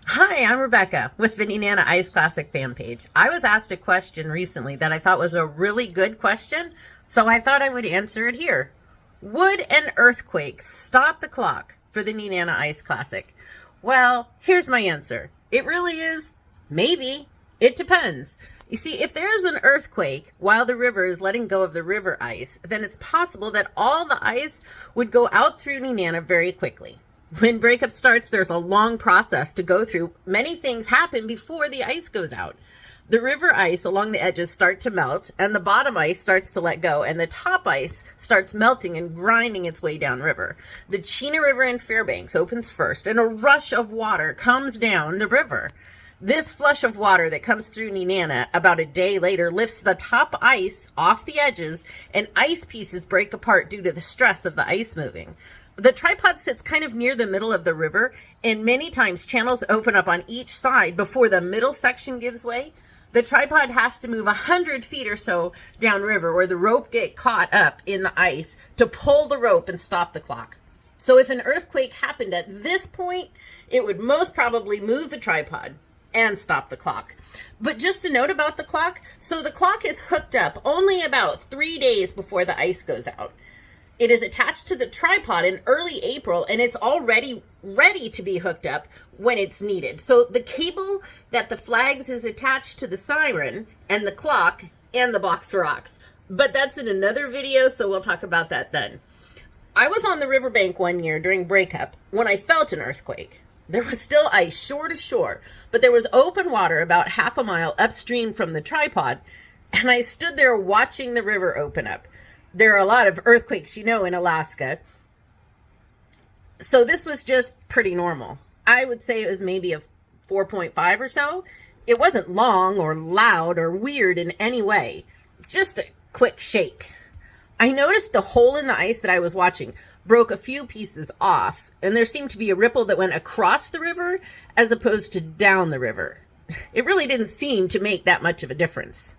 Hi, I'm Rebecca with the Nenana Ice Classic fan page. I was asked a question recently that I thought was a really good question, so I thought I would answer it here. Would an earthquake stop the clock for the Nenana Ice Classic? Well, here's my answer. It really is maybe. It depends. You see, if there is an earthquake while the river is letting go of the river ice, then it's possible that all the ice would go out through Nenana very quickly. When breakup starts, there's a long process to go through. Many things happen before the ice goes out. The river ice along the edges start to melt, and the bottom ice starts to let go, and the top ice starts melting and grinding its way downriver. The Chena River in Fairbanks opens first, and a rush of water comes down the river. This flush of water that comes through Nenana about a day later lifts the top ice off the edges, and ice pieces break apart due to the stress of the ice moving. The tripod sits kind of near the middle of the river, and many times channels open up on each side before the middle section gives way. The tripod has to move 100 feet or so downriver where the rope get caught up in the ice to pull the rope and stop the clock. So if an earthquake happened at this point, it would most probably move the tripod and stop the clock. But just a note about the clock, so the clock is hooked up only about 3 days before the ice goes out. It is attached to the tripod in early April, and it's already ready to be hooked up when it's needed. So the cable that the flags is attached to the siren and the clock and the box of rocks. But that's in another video, so we'll talk about that then. I was on the riverbank one year during breakup when I felt an earthquake. There was still ice shore to shore, but there was open water about half a mile upstream from the tripod, and I stood there watching the river open up. There are a lot of earthquakes, in Alaska. So this was just pretty normal. I would say it was maybe a 4.5 or so. It wasn't long or loud or weird in any way. Just a quick shake. I noticed the hole in the ice that I was watching broke a few pieces off, and there seemed to be a ripple that went across the river as opposed to down the river. It really didn't seem to make that much of a difference.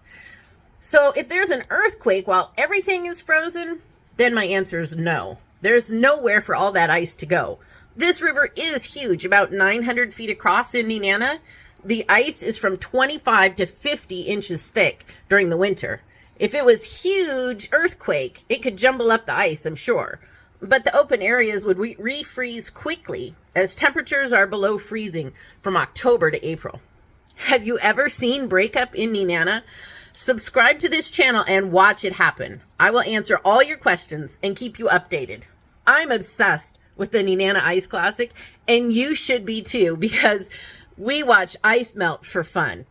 So if there's an earthquake while everything is frozen, then my answer is no. There's nowhere for all that ice to go. This river is huge, about 900 feet across in Nenana. The ice is from 25 to 50 inches thick during the winter. If it was huge earthquake, it could jumble up the ice, I'm sure. But the open areas would refreeze quickly as temperatures are below freezing from October to April. Have you ever seen breakup in Nenana? Subscribe to this channel and watch it happen. I will answer all your questions and keep you updated. I'm obsessed with the Nenana Ice Classic, and you should be too, because we watch ice melt for fun.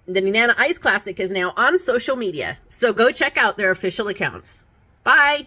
The Nenana Ice Classic is now on social media, so go check out their official accounts. Bye!